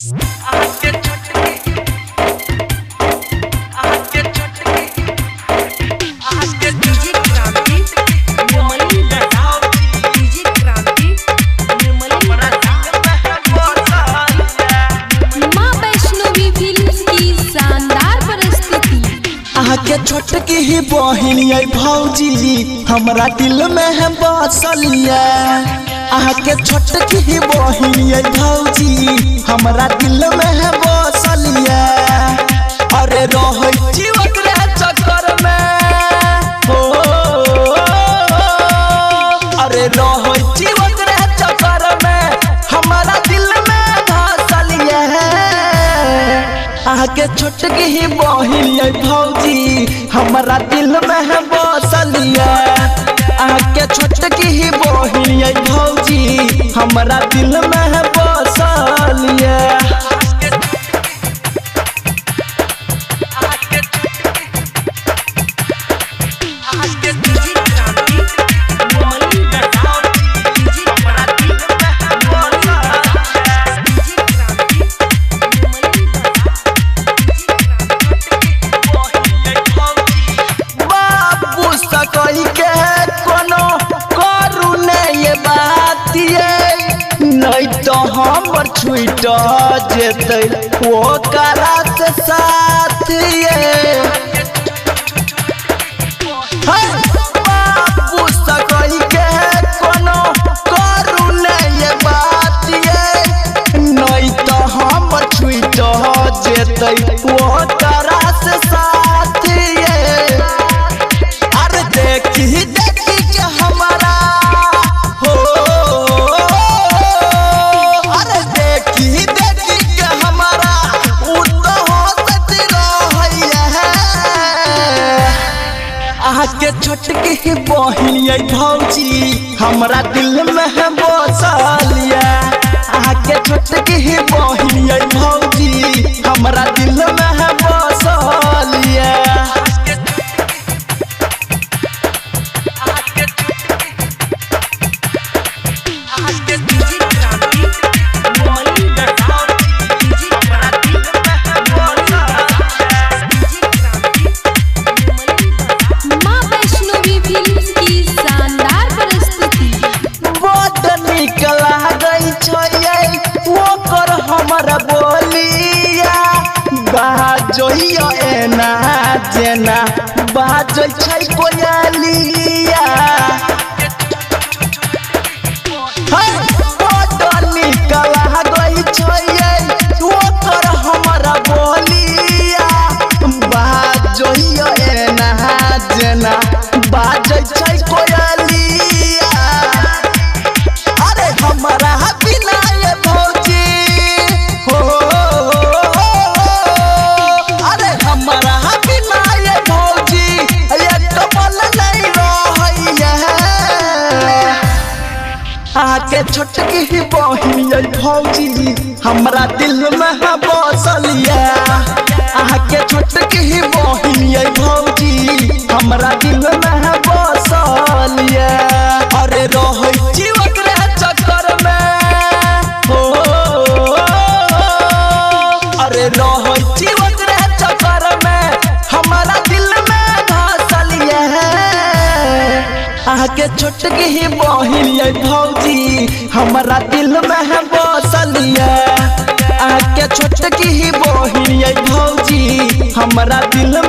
के छोटकी ही बहिनिया भौजी हमरा दिल में है बसलिया। के छोटकी ही बहिनिया भौजी हमरा दिल में है बसलिया। अरे रह चक्कर में हो, अरे रह चक्कर में हमारा दिल में धसलिया। के छोटकी ही बहिनिया भौजी हमरा दिल में है बसलिया। के छोटकी ही बहिनिया भौजी हमरा दिल में है बसलिया। हमर छुट जेते वो करा से साथ बाबू सकई के कोनो करू नहीं बात नहीं तो हमर छुट जेते वो करा से साथ अरे देखी के हमारा के छोटकी ही बहिनिया भौजी हमरा दिल में है बसलिया। के छोटकी ही बहिनिया भौजी हमरा दिल में है बसलिया। हमारा बोलिया बाजोइया एना जेना बाजै छै कोयलिया। निकला गई छै ओकर हमारा बोलिया बाजोइया एना जेना बाजै छै कोयलिया। अरे हमारा बिना के छोटकी ही बहिनिया भौजी हमरा दिल में है बसलिया। के छोटकी ही बहिनिया भौजी हमरा दिल में है बसलिया। अरे रह चक्कर में हो, अरे रह चक्कर में हमारा दिल में धसलिया। के छोटकी ही बहिनिया भौजी हमरा दिल में है बसलिया। के छोटकी ही बहिनिया भौजी हमरा दिल